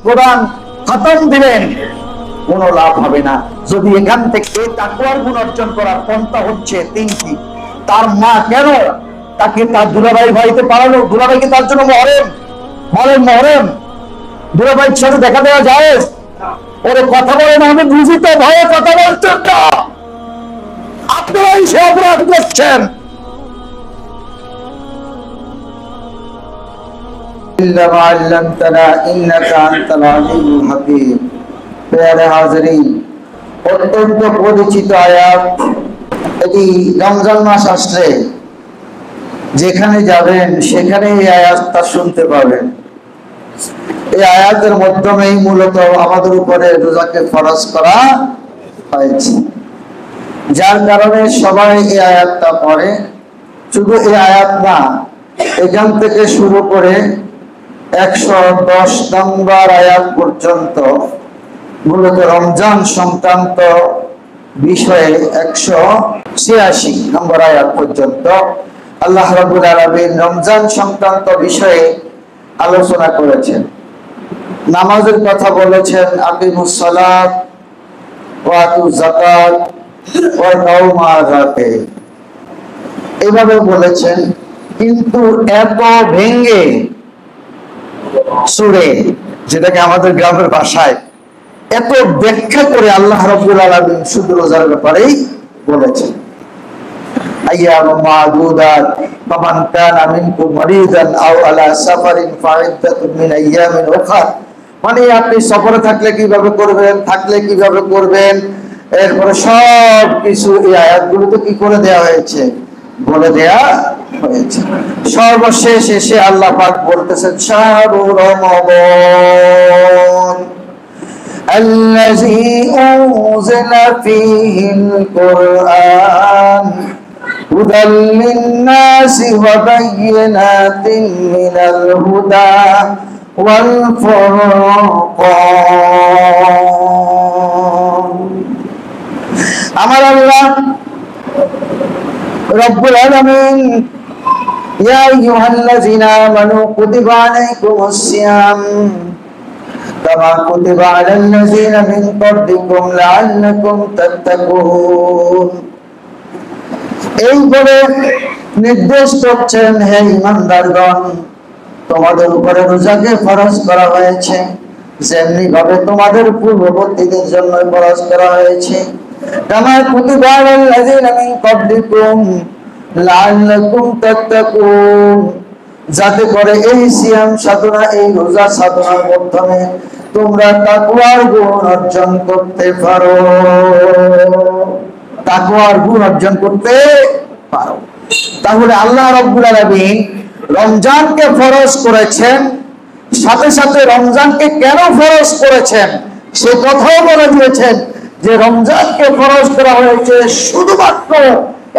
কোরআন খতম দিলেন, কোনো লাভ হবে না। যদি এখান থেকে তাকওয়ার গুণ অর্জন করার পন্থা হচ্ছে তিনটি। তার মা কেন তাকে তার দুলাভাই ভাইতে পারালো? দুলাভাইকে তার জন্য মহরম, বলেন মহরম। দুলাভাইয়ের সাথে দেখা দেওয়া যায়? ওরে কথা বলেন, আমি বুঝি তো ভয়ে কথা বলছেন না, আপনারাই সে অপরাধ করছেন। অত্যন্ত পরিচিত আয়াত এটি। রমজান মাস আসলে যেখানে যাবেন সেখানে এই আয়াতটা শুনতে পাবেন। এই আয়াতের মাধ্যমেই মূলত আমাদের উপরে রোজাকে ফরজ করা হয়েছে, যার কারণে সবাই এই আয়াতটা পড়ে। শুধু এই আয়াত না, এখান থেকে শুরু করে 110 নম্বর আয়াত পর্যন্ত মূলত রমজান সংক্রান্ত বিষয়ে 186 নম্বর আয়াত পর্যন্ত আল্লাহ রাব্বুল আলামিন রমজান সংক্রান্ত বিষয়ে আলোচনা করেছেন। নামাজের কথা বলেছেন, আকিমুস সালাত ওয়া আতুজ যাকাত ওয়া নাওমা রাতে, এভাবে বলেছেন। কিন্তু এত ভেঙ্গে সুরে, যেটাকে আমাদের গ্রামের ভাষায় এত ব্যাখ্যা করে আল্লাহ রাব্বুল আলামিন শুধু রোজার ব্যাপারেই বলেছেন। আইয়ামুম মা'দুদাত ফামান কানা মিনকুম মারিদান আও আলা সাফারিন ফা'iদ্দাতুম মিন আইয়ামিন উখরা, মানে আপনি সফরে থাকলে কিভাবে করবেন, থাকলে কিভাবে করবেন, এরপরে সব কিছু এই আয়াতগুলোতে কি করে দেয়া হয়েছে, বলে দেয়া হয়েছে। সর্বশেষ এসে আল্লাহ পাক বলতেছেন, শাহরু রমাদান الذي أنزل فيه القرآن هدى للناس وبينات من الهدى والفرقان। আমার আল্লাহ রব্বুল আলামিন, ইয়া আইয়ুহাল্লাযীনা আমানু কুতিবা আলাইকুমুস সিয়াম কামা কুতিবা আলাল্লাযীনা মিন ক্বাবলিকুম লাআল্লাকুম তাত্তাকুন, এইভাবে নির্দেশ করছেন, হে ঈমানদারগণ, তোমাদের উপরে রোজাকে ফরজ করা হয়েছে যেমনি ভাবে তোমাদের পূর্ববর্তীদের জন্য ফরজ করা হয়েছে। কামা কুতিবা আলাল্লাযীনা মিন ক্বাবলিকুম লাআল্লাকুম তাত্তাকুন, যাতে করে এই সিয়াম সাধনা, এই রোজা সাধনার মাধ্যমে তোমরা তাকওয়ার গুণ অর্জন করতে পারো, তাকওয়ার গুণ অর্জন করতে পারো। তাহলে আল্লাহ রাব্বুল আলামিন রমজানকে ফরজ করেছেন, সাথে সাথে রমজানকে কেন ফরজ করেছেন সে কথাও বলে দিয়েছেন, যে রমজানকে ফরজ করা হয়েছে শুধুমাত্র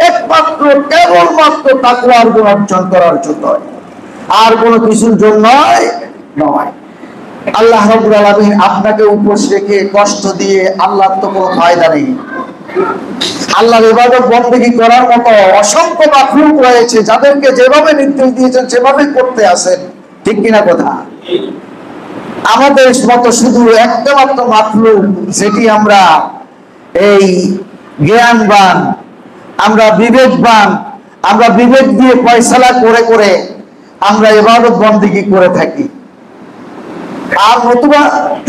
একমাত্র কেবলমাত্র তাকওয়ার গুণ অর্জন করার জন্য, আর কোনো কিছুর জন্য নয়। আল্লাহ রাব্বুল আলামিন আপনাকে উপোস রেখে কষ্ট দিয়ে আল্লাহর তো কোনো ফায়দা নেই। আল্লাহর ইবাদত বন্দেগী করার মতো অসংখ্য মাখলুক রয়েছে, যাদেরকে যেভাবে নির্দেশ দিয়েছেন সেভাবে করতে আসেন, ঠিক কিনা কথা? আমাদের মতো শুধু একটা মাত্র মাখলুক, যেটি আমরা এই জ্ঞানবান, আমরা বিবেকবান, আমরা বিবেক দিয়ে ফয়সালা করে করে আমরা ইবাদত বন্দেগী করে থাকি। আর নতুবা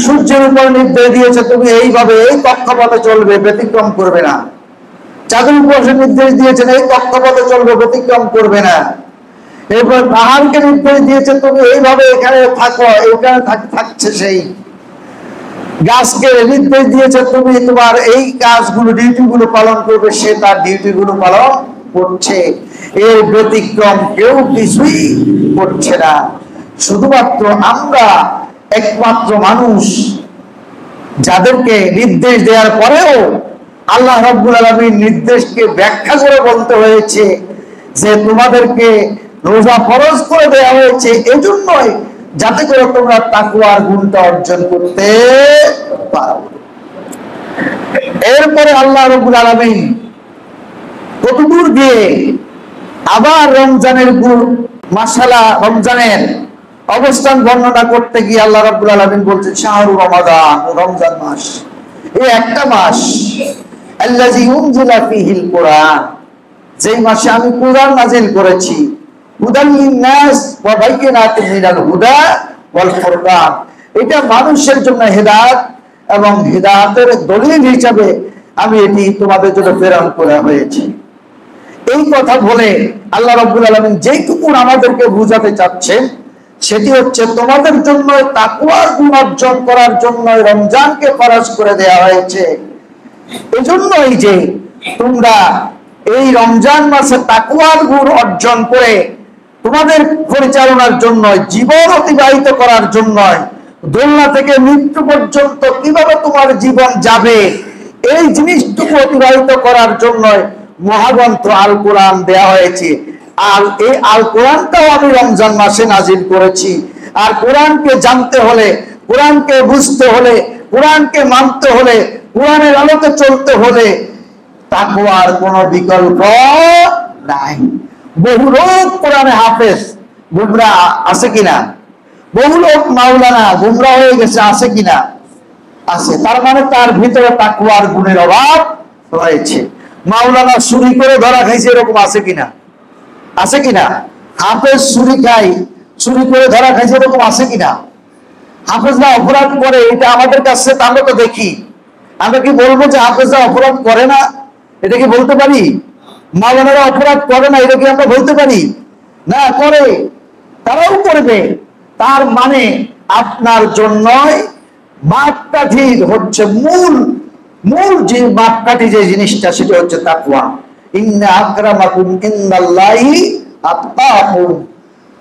সূর্যের উপর নির্দেশ দিয়েছে তুমি এইভাবে এই কক্ষপথে চলবে, ব্যতিক্রম করবে না। চাঁদের উপর নির্দেশ দিয়েছেন এই কক্ষপথে চলবে, ব্যতিক্রম করবে না। এরপর পাহাড়কে নির্দেশ দিয়েছে তুমি এইভাবে এখানে থাকো, এখানে থাকছে। সেই গাছকে নির্দেশ দিয়েছে তুমি তোমার এই কাজগুলো, ডিউটি গুলো পালন করবে, সে তার ডিউটি গুলো পালন করছে। এর ব্যতিক্রম কেউ কিছুই করছে না। শুধুমাত্র আমরা একমাত্র মানুষ, যাদেরকে নির্দেশ দেওয়ার পরেও আল্লাহ রাব্বুল আলামিন নির্দেশকে ব্যাখ্যা করে বলতে হয়েছে যে তোমাদেরকে রোজা ফরজ করে দেওয়া হয়েছে এজন্যই যাতে করে তোমরা তাকওয়ার গুণটা অর্জন করতে পারো। এরপরে আল্লাহ রাব্বুল আলামিন কতদূর গিয়ে আবার রমজানের মাসালা, রমজানের অবস্থান বর্ণনা করতে গিয়ে আল্লাহ রাব্বুল আলামিন বলছেন শাহরু রমাদান, রমজান মাস, এই একটা মাস, আল্লাযী উনজিলা ফীহিল কুরআন, যেই মাসে আমি কুরআন নাযিল করেছি, হুদাল লিন-নাস ওয়া বাইয়িনাতিন মিনাল হুদা ওয়াল ফুরকান, এটা মানুষের জন্য হেদায়েত এবং হেদায়েতের দলিল হিসাবে আমি এটি তোমাদের জন্য প্রেরণ করা হয়েছে। এই কথা বলে আল্লাহ রাব্বুল আলামিন যেটুকু আমাদেরকে বুঝাতে চাচ্ছেন সেটি হচ্ছে তোমাদের জন্য তাকওয়ার গুণ অর্জন করার জন্য রমজানকে ফরজ করে দেওয়া হয়েছে। এজন্যই যে তোমরা এই রমজান মাসে তাকওয়ার গুণ অর্জন করে তোমাদের পরিচালনার জন্য, জীবন অতিবাহিত করার জন্য, দুনিয়া থেকে মৃত্যু পর্যন্ত কিভাবে তোমার জীবন যাবে এই জিনিসটুকু অতিবাহিত করার জন্য মহাগ্রন্থ আল কোরআন দেয়া হয়েছে। আর এই আল কোরআনটাও আমি রমজান মাসে নাজিল করেছি। আর কোরআনকে জানতে হলে, কোরআনকে বুঝতে হলে, কোরআনকে মানতে হলে, কোরআনের আলোতে চলতে হলে তাকওয়ার কোনো বিকল্প নাই। বহু লোক কোরআনে হাফেজ, গুমরা আছে কিনা? বহু লোক মাওলানা, গুমরা হয়ে গেছে, আছে কিনা? আছে। তার মানে তার ভিতরে তাকওয়ার গুণের অভাব রয়েছে। মাওলানা চুরি করে ধরা খাইছে, এরকম আছে কিনা? আছে কিনা? হাফেজ চুরি খাই, চুরি করে ধরা খাইছে, এরকম আছে কিনা? হাফেজরা অপরাধ করে, এটা আমাদের কাছে আমরা তো দেখি। আমরা কি বলবো যে হাফেজরা অপরাধ করে না? এটা কি বলতে পারি? মাওলানারা অপরাধ করে না, এটা কি আমরা বলতে পারি? না, করে, তারাও করবে। তার মানে আপনার জন্য মাপকাঠি হচ্ছে মূল যে মাপকাঠি, যে জিনিসটা, সেটা হচ্ছে তাকওয়া। ইন্না আকরামাকুম ইনদাল্লাহি আতকাকুম,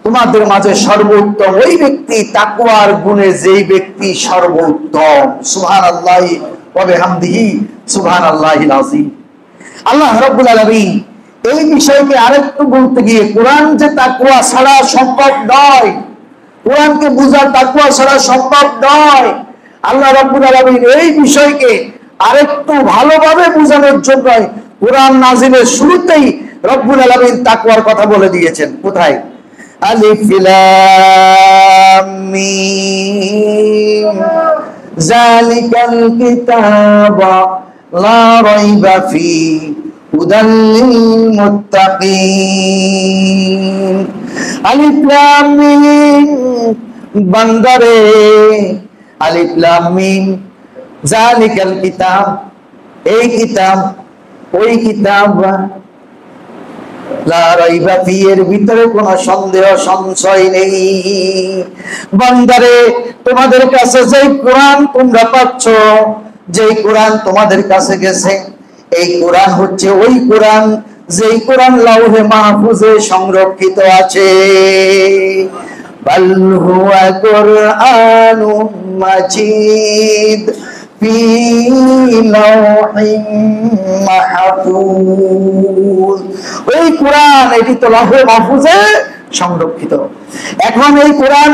তোমাদের মাঝে সর্বোত্তম ওই ব্যক্তি, তাকওয়ার গুণে যেই ব্যক্তি সর্বোত্তম। সুবহানাল্লাহি ওয়া বিহামদিহি সুবহানাল্লাহিল আযীম। আল্লাহ রাব্বুল আলামিন এই বিষয়কে আরেকটু বলতে গিয়ে, কোরআন যে তাকওয়া ছাড়া সম্ভব নয়, কোরআনকে বুঝা তাকওয়া ছাড়া সম্ভব নয়, আল্লাহ রাব্বুল আলামিন এই বিষয়কে আরেকটু ভালোভাবে বোঝানোর জন্য কোরআন নাজিলের শুরুতেই রব্বুল আলামিন তাকওয়ার কথা বলে দিয়েছেন। কোথায়? আলিফ লাম মিম যালিকাল কিতাবা লা রাইবা ফীহি হুদাল লিল মুত্তাকিন। আলিফ লাম মিম, বান্দারে, আলিফ লাম মিম যালিকাল কিতাব, এই কিতাব, ওই কিতাব, লা রাইবা ফীহি, এর ভিতরে কোনো সন্দেহ সংশয় নেই। বান্দারে, তোমাদের কাছে যেই কোরআন তোমরা পাচ্ছ, যেই কোরআন তোমাদের কাছে গেছে, এই কোরআন হচ্ছে ওই কোরআন যেই কোরআন লাউহে মাহফুজে সংরক্ষিত আছে। বাল হুয়া কুরআনুম মাজিদ ফি লাউহিম মাহফুজ, ওই কোরআন, এটি তো লাউহে মাহফুজে সংরক্ষিত। এখন এই কোরআন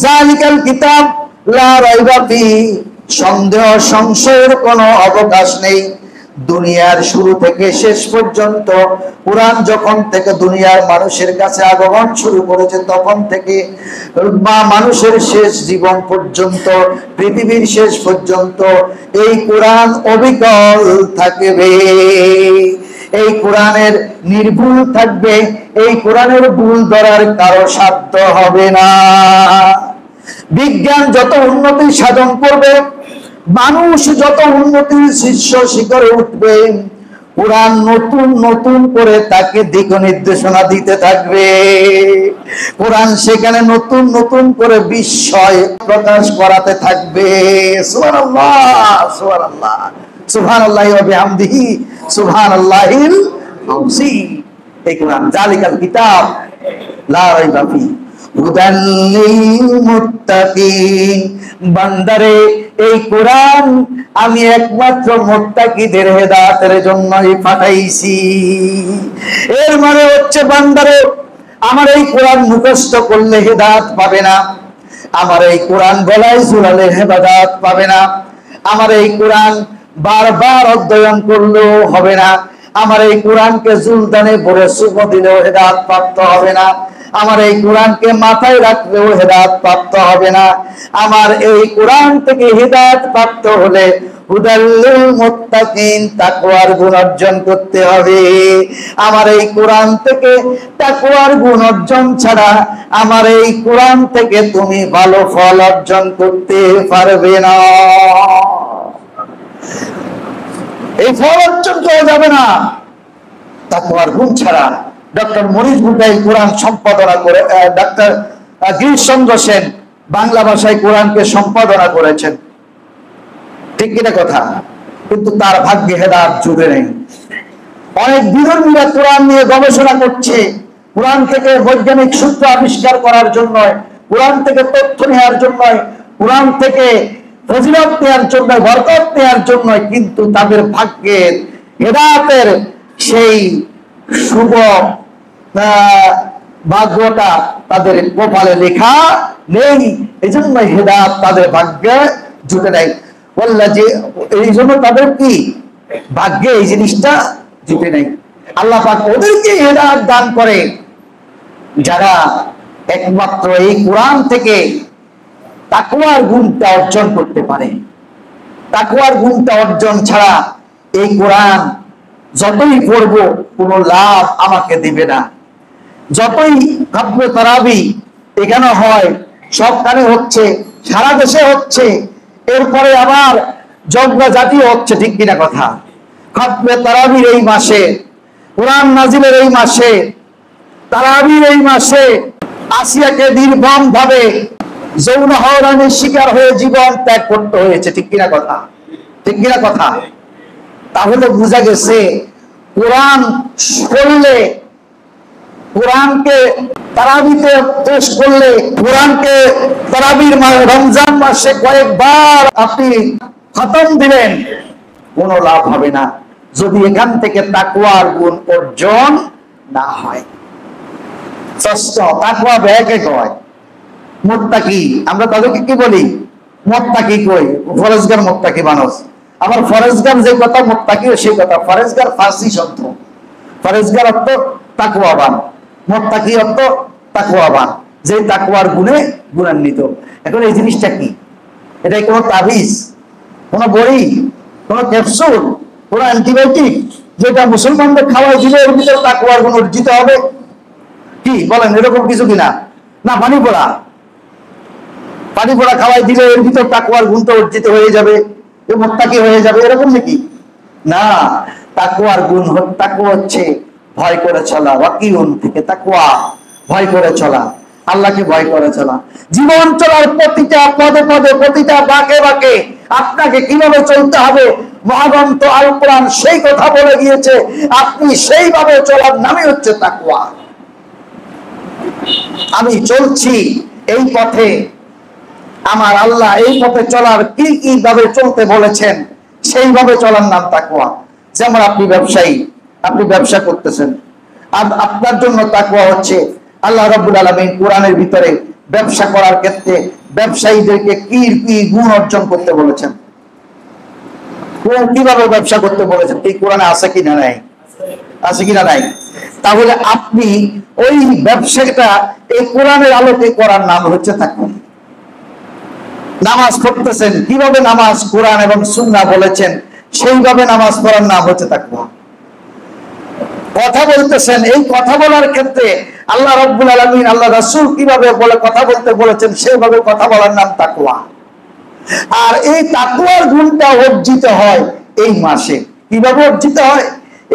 যালিকাল কিতাব লা রাইবা ফীহি, সন্দেহ সংশয়ের কোনো অবকাশ নেই। দুনিয়ার শুরু থেকে শেষ পর্যন্ত কোরআন যখন থেকে দুনিয়ার মানুষের কাছে আগমন শুরু করেছে, তখন থেকে মানুষের শেষ জীবন পর্যন্ত, পৃথিবীর শেষ পর্যন্ত এই কোরআন অবিকল থাকবে। এই কোরআনের নির্ভুল থাকবে, এই কোরআনের ভুল ধরার কারো সাধ্য হবে না। বিজ্ঞান যত উন্নতি সাধন করবে, মানুষ যত উন্নতির শীর্ষ শিখরে উঠবে, কোরআন নতুন নতুন করে তাকে দিক নির্দেশনা দিতে থাকবে। কোরআন সেখানে নতুন নতুন করে বিস্ময় প্রকাশ করাতে থাকবে। সুবহানাল্লাহ, সুবহানাল্লাহ, সুবহানাল্লাহি ওয়া বিহামদিহি সুবহানাল্লাহিল আযীম। এই কোরআন যালিকাল কিতাব লা রাইবা ফীহি হুদাল লিল মুত্তাকিন। বান্দারে, এই কোরআন আমি একমাত্র মুত্তাকিদের হেদায়েতের জন্যই পাঠাইছি। এর মানে হচ্ছে বান্দারে, আমার এই কোরআন মুখস্থ করলে হেদায়েত পাবে না, আমার এই কোরআন গলায় ঝুলালে হেদায়েত পাবে না, আমার এই কোরআন বারবার অধ্যয়ন করলেও হবে না, আমার এই কোরআনকে জুলদানে ভরে চুমো দিলেও হেদায়েত প্রাপ্ত হবে না, আমার এই কোরআনকে মাথায় রাখলেও হেদায়েত প্রাপ্ত হবে না। আমার এই কোরআন থেকে হেদায়েত প্রাপ্ত হলে হুদাল্লিল মুত্তাকিন, তাকওয়ার গুণ অর্জন করতে হবে। আমার এই কোরআন থেকে তাকওয়ার গুণ অর্জন ছাড়া আমার এই কোরআন থেকে তুমি ভালো ফল অর্জন করতে পারবে না। এই ফল অর্জন করা যাবে না তাকওয়ার গুণ ছাড়া। ডক্টর মরিস বুটাই কোরআন সম্পাদনা করে, ডক্টর গিরিশচন্দ্র সেন বাংলা ভাষায় কোরআনকে সম্পাদনা করেছেন, ঠিক কিনা কথা? কিন্তু তার ভাগ্যে হেদায়েত জুটে নেই। অনেক বিধর্মীরা কোরআন নিয়ে গবেষণা করছে, কোরআন থেকে বৈজ্ঞানিক সূত্র আবিষ্কার করার জন্য, কোরআন থেকে তথ্য নেওয়ার জন্য, কোরআন থেকে ফজিলত নেওয়ার জন্য, বরকত নেওয়ার জন্য, কিন্তু তাদের ভাগ্যের হেদায়েতের সেই শুভ ভাগ্যটা তাদের কপালে লেখা নেই। এই জন্য হেদায়েত তাদের ভাগ্যে জুটে নাই। বললা যে এই জন্য তাদের কি ভাগ্যে এই জিনিসটা জুটে নাই। আল্লাহ পাক ওদেরকে হেদায়েত দান করে যারা একমাত্র এই কোরআন থেকে তাকওয়ার গুণটা অর্জন করতে পারে। তাকওয়ার গুণটা অর্জন ছাড়া এই কোরআন যতই পড়ব কোনো লাভ আমাকে দিবে না। যতই খতমে তারাবি এখানে হয়, সবখানে হচ্ছে, সারা দেশে হচ্ছে, এরপরে আবার যজ্ঞ জাতীয় হচ্ছে, ঠিক কিনা কথা? খতমে তারাবির এই মাসে, কোরআন নাজিলের এই মাসে, তারাবির এই মাসে আসিয়াকে নির্মম ভাবে যৌন হয়রানির শিকার হয়ে জীবন ত্যাগ করতে হয়েছে, ঠিক কিনা কথা? ঠিক কিনা কথা? তাহলে বোঝা গেছে কোরআন পড়লে, কোরআনকে তারাবিতে পেশ করলে, কোরআনকে তারাবির রমজান মাসে কয়েকবার আপনি খতম দিলেন, কোনো লাভ হবে না যদি এখান থেকে তাকওয়ার গুণ অর্জন না হয়। তাকওয়া ব্যাগে কয় মুত্তাকি, আমরা তাদেরকে কি বলি? মুত্তাকি কই, ফরেজগার মুত্তাকি মানুষ। আবার ফরেজগার যে কথা, মুত্তাকিও সেই কথা। ফরেজগার ফার্সি শব্দ, ফরেজগার অর্থ তাকওয়াবান, মুত্তাকি অর্থ তাকওয়াবান, যে তাকওয়ার গুণে গুণান্বিত। এখন এই জিনিসটা কি? এটাই কোনো তাবিজ, কোনো বড়ি, কোনো ক্যাপসুল, কোনো অ্যান্টিবায়োটিক যেটা মুসলমানদের খাওয়াই দিলে এর ভিতরে তাকওয়ার গুণ অর্জিত হবে? কি বলেন, এরকম কিছু কিনা? না, পানি পড়া, পানি পড়া খাওয়াই দিলে এর ভিতর তাকওয়ার গুণটা অর্জিত হয়ে যাবে, মুত্তাকি হয়ে যাবে, এরকম নাকি? না, তাকওয়ার গুণ, তাকওয়া হচ্ছে ভয় করে চলা। ওয়াকিউন থেকে তাকওয়া, ভয় করে চলা, আল্লাহকে ভয় করে চলা। জীবন চলার প্রতিটা পদে পদে, প্রতিটা বাঁকে বাঁকে আপনাকে কিভাবে চলতে হবে মহাগ্রন্থ আল কোরআন সেই কথা বলে গিয়েছে। আপনি সেইভাবে চলার নামই হচ্ছে তাকওয়া। আমি চলছি এই পথে, আমার আল্লাহ এই পথে চলার কি কি ভাবে চলতে বলেছেন সেইভাবে চলার নাম তাকওয়া। যেমন আপনি ব্যবসায়ী, আপনি ব্যবসা করতেছেন, আর আপনার জন্য তাকওয়া হচ্ছে আল্লাহ রাব্বুল আলামিন কোরআনের ভিতরে ব্যবসা করার ক্ষেত্রে ব্যবসায়ীদেরকে কি কি গুণ অর্জন করতে বলেছেন, কিভাবে ব্যবসা করতে বলেছেন, এই কোরআনে আছে কিনা নাই? আছে কিনা নাই? তাহলে আপনি ওই ব্যবসাটা এই কোরআনের আলোকে করার নাম হচ্ছে তাকওয়া। নামাজ পড়তেছেন, কিভাবে নামাজ কোরআন এবং সুন্নাহ বলেছেন সেইভাবে নামাজ পড়ার নাম হচ্ছে তাকওয়া। কথা বলতেছেন, এই কথা বলার ক্ষেত্রে আল্লাহ রাব্বুল আলামিন, আল্লাহ রাসূল কিভাবে বলে কথা বলতে বলেছেন সেইভাবে কথা বলার নাম তাকওয়া। আর এই তাকওয়ার গুণটা অর্জিত হয় এই মাসে। কিভাবে অর্জিত হয়?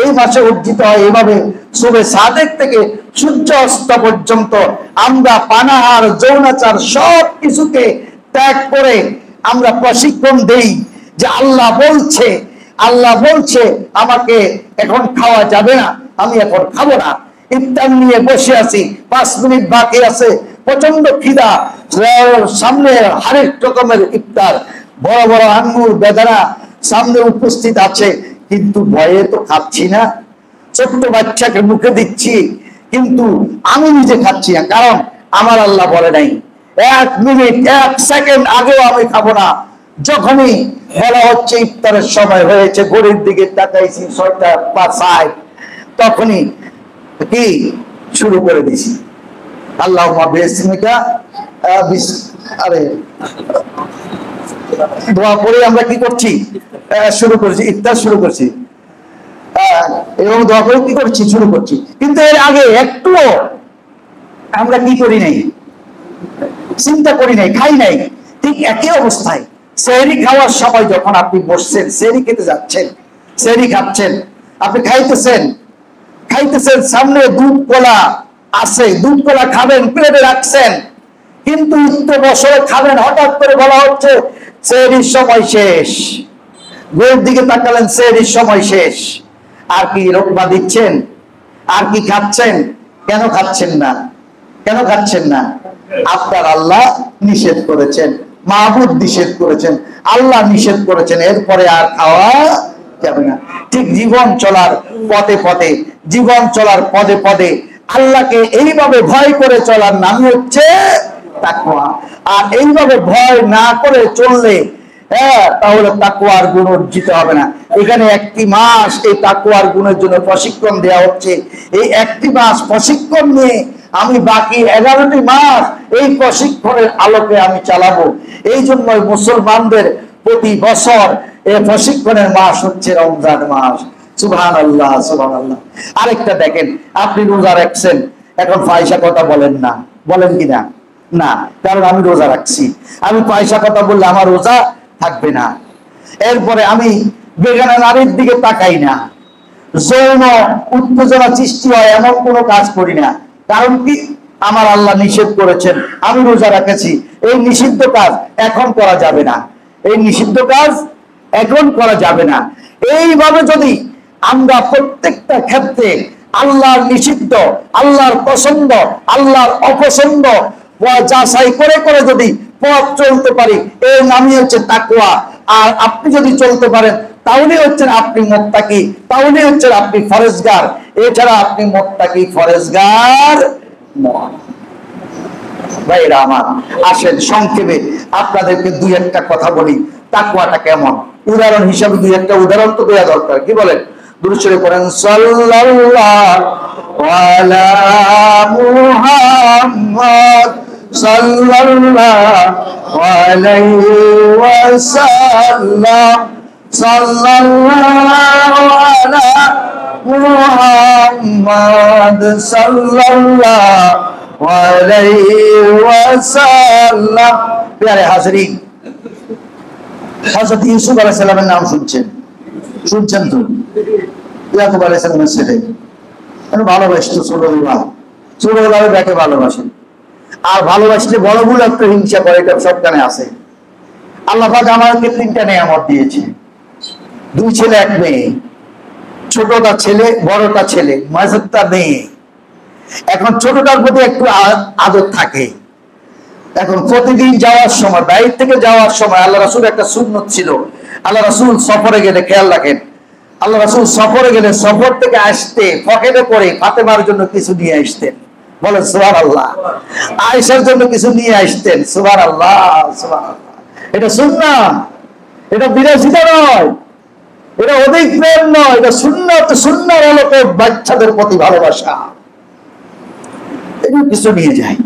এই মাসে অর্জিত হয় এইভাবে, সুবে সাদেক থেকে সূর্য অস্ত পর্যন্ত আমরা পানাহার, যৌনাচার সব কিছুকে ত্যাগ করে আমরা প্রশিক্ষণ দেই যে আল্লাহ বলছে, আল্লাহ বলছে আমাকে এখন খাওয়া যাবে না, আমি এখন খাবো না। ইফতার নিয়ে বসে আছি, 5 মিনিট বাকি আছে, প্রচন্ড খিদা, সামনে হরেক রকমের ইফতার, বড় বড় আঙ্গুর বেদানা সামনে উপস্থিত আছে, কিন্তু ভয়ে তো খাচ্ছি না। ছোট্ট বাচ্চাকে মুখে দিচ্ছি, কিন্তু আমি নিজে খাচ্ছি না, কারণ আমার আল্লাহ বলে নাই 1 মিনিট 1 সেকেন্ড আগেও আমি খাবো না। যখনই বলা হচ্ছে ইফতারের সময় হয়েছে, ঘড়ির দিকে তাকাইছি 6টা 5:60, তখনই কি শুরু করে দিছি। আল্লাহুম্মা বিসমিকা আরে দোয়া করে আমরা কি করছি, শুরু করছি, ইফতার শুরু করছি, এবং দোয়া করে কি করছি, শুরু করছি। কিন্তু এর আগে একটুও আমরা কি করি নাই, চিন্তা করি নাই, খাই নাই। ঠিক একই অবস্থায় সেহরি খাওয়ার সময় যখন আপনি বসছেন, সেহরি খেতে যাচ্ছেন, সেহরি খাচ্ছেন, আপনি খাইতেছেন, সামনে দুধ কলা আছে, দুধ কলা খাবেন, প্লেটে রাখছেন, কিন্তু উক্ত বছরে খাবেন, হঠাৎ করে বলা হচ্ছে সেহরির সময় শেষ। বইয়ের দিকে তাকালেন, সেহরির সময় শেষ। আর কি রোকবা দিচ্ছেন, আর কি খাচ্ছেন? কেন খাচ্ছেন না? কেন খাচ্ছেন না? আপনার আল্লাহ নিষেধ করেছেন, মাহবুব নিষেধ করেছেন, আল্লাহ নিষেধ করেছেন, এরপরে আর খাওয়া যাবে না। ঠিক জীবন চলার পথে পথে, জীবন চলার পদে পদে আল্লাহকে এইভাবে ভয় করে চলার নাম হচ্ছে তাকওয়া। আর এইভাবে ভয় না করে চললে তাহলে তাকওয়ার গুণ অর্জিত হবে না। এখানে একটি মাস এই তাকওয়ার গুণের জন্য প্রশিক্ষণ দেওয়া হচ্ছে। এই একটি মাস প্রশিক্ষণ নিয়ে আমি বাকি 11টি মাস এই প্রশিক্ষণের আলোকে আমি চালাবো। এই জন্যই মুসলমানদের প্রতি বছর এই প্রশিক্ষণের মাস হচ্ছে রমজান মাস। সুবহানাল্লাহ, সুবহানাল্লাহ। আরেকটা দেখেন, আপনি রোজা রাখছেন, এখন পয়সা কথা বলেন না, বলেন কিনা? না, কারণ আমি রোজা রাখছি। আমি পয়সা কথা বললে আমার রোজা থাকবে না। এরপরে আমি বেগানা নারীর দিকে তাকাই না, যৌন উত্তেজনা সৃষ্টি হয় এমন কোনো কাজ করি না। কারণ কি? আমার আল্লাহ নিষেধ করেছেন, আমি রোজা রাখেছি। এই নিষিদ্ধ কাজ এখন করা যাবে না, এই নিষিদ্ধ কাজ এখন করা যাবে না। এইভাবে যদি আমরা প্রত্যেকটা ক্ষেত্রে আল্লাহর নিষিদ্ধ, আল্লাহর পছন্দ, আল্লাহর অপছন্দ যাচাই করে করে যদি পথ চলতে পারি, এর নামই হচ্ছে তাকওয়া। আর আপনি যদি চলতে পারেন তাহলে হচ্ছেন আপনি মুত্তাকি, তাহলে হচ্ছেন আপনি ফরেজগার। এছাড়া আপনি মুত্তাকি ফরেজগার নন। ভাইরা আমার, আসেন সংক্ষেপে আপনাদেরকে দুই একটা কথা বলি, তাকওয়াটা কেমন। উদাহরণ হিসাবে দুই একটা উদাহরণ তো দেওয়া দরকার, কি বলেন? দুরূদ শরীফ পড়েন, সাল্লাল্লাহু আলা মুহাম্মদ সাল্লাল্লাহু আলাইহি ওয়াসাল্লাম, সাল্লাল্লাহু আলা মুহাম্মদ সাল্লাল্লাহু আলাইহি ওয়াসাল্লাম। প্যারে হাজরিন, হযরত ইউসুফ আলাইহিস সালামের নাম শুনছেন? শুনছেন তো? ইয়াকুব আলাইহিস সালামের ছেলে, ভালোবাসতো ছোটবেলা, ছোটবেলায় দেখে ভালোবাসেন। আর ভালোবাসলে বড় বড় একটা হিংসা করে, এটা সবখানে আছে। আল্লাহ পাক আমাকে 3টা নেয়ামত দিয়েছে, 2 ছেলে 1 মেয়ে। ছোটটা ছেলে, বড়টা ছেলে, মাঝেরটা মেয়ে। এখন ছোটটার প্রতি একটু আদর থাকে। এখন প্রতিদিন যাওয়ার সময়, বাইরে থেকে যাওয়ার সময় আল্লাহ রাসূল একটা সুন্নত ছিল। আল্লাহ রাসূল সফরে গেলে, খেয়াল রাখেন, আল্লাহ রাসূল সফরে গেলে সফর থেকে আসতে পকেটে করে ফাতেমার জন্য কিছু নিয়ে আসতেন। বলেন সুবহানাল্লাহ। আয়েশার জন্য কিছু নিয়ে আসতেন। সুবহানাল্লাহ, সুবহানাল্লাহ। এটা সুন্নাত, এটা বিরাসিতা নয়, এটা অধিক প্রেম নয়, এটা সুন্নাত। সুন্নাহর আলোকে বাচ্চাদের প্রতি ভালোবাসা। এগুলো কিছু নিয়ে যায়,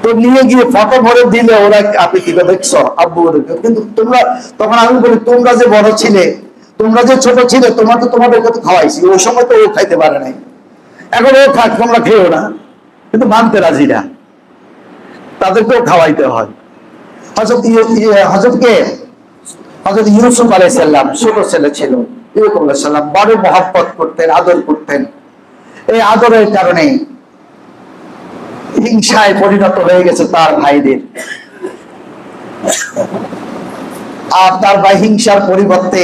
তো নিয়ে গিয়ে ফটো ভরে দিলে ওরা, আপনি কি দেখছো আব্বু? কিন্তু তোমরা, তখন আমি বলি, তোমরা যে বড় ছিলে, তোমরা যে ছোট ছিলে, তোমরা তো তোমাদেরকে তো খাওয়াইছি, ওই সময় তো ও খাইতে পারে নাই, এখন ও খাক, তোমরা খেয়েও না। কিন্তু মানতে রাজি না, তাদেরকেও খাওয়াইতে হয়। হযরত ইউসুফ আলাইহিস সালাম ছোট ছেলে ছিল, ইয়াকুব আলাইহিস সালাম বড় মহব্বত করতেন, আদর করতেন। এই আদরের কারণে হিংসায় পরিণত হয়ে গেছে তার ভাইদের। আর তার ভাই হিংসার পরিবর্তে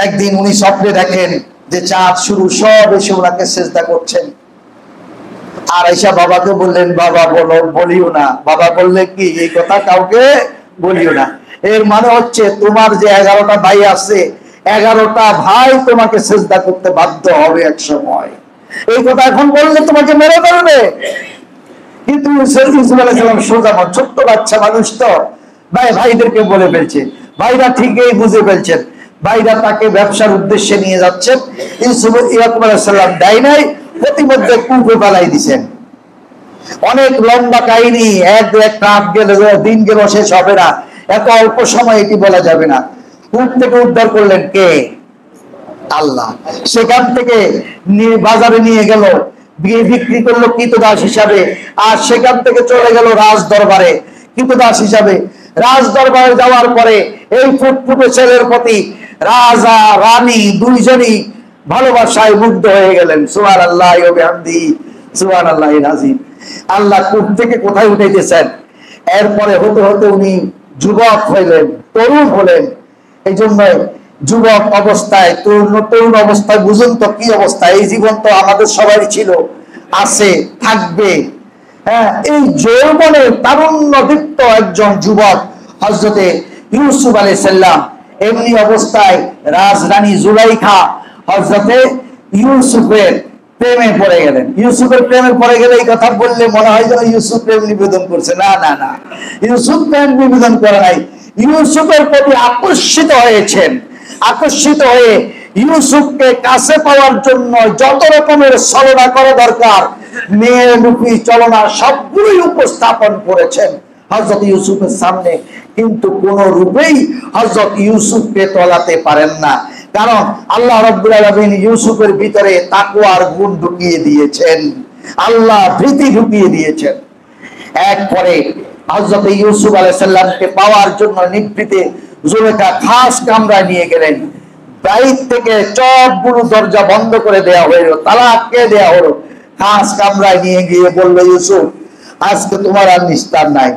একদিন উনি স্বপ্নে দেখেন যে চাঁদ শুরু সব এসে ওনাকে সেজদা করছেন। আর আয়েশা বাবাকে বললেন, বাবা বলিও না। বাবা বললে কি, এই কথা কাউকে বলিও না। এর মানে হচ্ছে তোমার যে 11টা ভাই আছে, 11টা ভাই তোমাকে সেজদা করতে বাধ্য হবে এক সময়। এই কথা এখন বললে তোমাকে মেরে ফেলবে। কিন্তু ইউসুফ আলাইহিস সালাম সোজা মন, ছোট্ট বাচ্চা মানুষ তো, ভাইদেরকে বলে ফেলছে। ভাইরা ঠিকই বুঝে ফেলছেন, ভাইরা তাকে ব্যবসার উদ্দেশ্যে নিয়ে যাচ্ছেন। ইয়াকুব আলাইহিস সালাম দেয় নাই, প্রতিমধ্যে কূপে ফেলাই দিছেন। অনেক লম্বা কাহিনী, এক রাত গেলে দিন গেল শেষ হবে না, এত অল্প সময় এটি বলা যাবে না। কূপ থেকে উদ্ধার করলেন কে? আল্লাহ। সেখান থেকে বাজারে নিয়ে গেল, বিক্রি করলো কৃতদাস হিসাবে, আর সেখান থেকে চলে গেল রাজ দরবারে কৃতদাস হিসাবে। রাজ দরবারে যাওয়ার পরে এই ফুটফুটে ছেলের প্রতি রাজা রানী দুইজনই ভালোবাসায় মুগ্ধ হয়ে গেলেন। সুবহানাল্লাহি ওয়া বিহামদিহি সুবহানাল্লাহিল আযীম। আল্লাহ কূপ থেকে কোথায় উঠাইতেছেন, এরপরে হতে হতে উনি যুবক হইলেন, তরুণ হলেন। এই জন্য যুবক অবস্থায়, তরুণ অবস্থায় বুঝুন তো কি অবস্থা। এই জীবন তো আমাদের সবারই ছিল, আছে, থাকবে। হ্যাঁ, এই যৌবনে তারুণ্যদীপ্ত একজন যুবক হযরতে ইউসুফ আলাইহিস সালাম। এমনি অবস্থায় রাজরানী জুলাইখা হযরতে ইউসুফের প্রেমে পড়ে গেলেন। ইউসুফের প্রেমে পড়ে গেলে এই কথা বললে মনে হয় যেন ইউসুফ প্রেম নিবেদন করছে। না না না, ইউসুফ প্রেম নিবেদন করে নাই। ইউসুফের প্রতি আকর্ষিত হয়েছেন। আকর্ষিত হয়ে ইউসুফকে কাছে পাওয়ার জন্য যত রকমের ছলনা করা দরকার, মেয়ের রূপী চলনা সবগুলোই উপস্থাপন করেছেন হযরত ইউসুফের সামনে। কিন্তু কোন রূপেই হযরত ইউসুফকে তলাতে পারেন না, কারণ আল্লাহ রাব্বুল আলামিন ইউসুফের ভিতরে তাকওয়ার গুণ ঢুকিয়ে দিয়েছেন, আল্লাহ ভীতি ঢুকিয়ে দিয়েছেন। এরপরে হযরত ইউসুফ আলাইহিস সালামকে পাওয়ার জন্য নিভৃতে জুলেখা খাস কামরায় নিয়ে গেলেন। বাইর থেকে সবগুলো দরজা বন্ধ করে দেওয়া হলো, তালাক কে দেওয়া হলো। খাস কামরায় নিয়ে গিয়ে বলল, ইউসুফ আজকে তোমার আর নিস্তার নাই,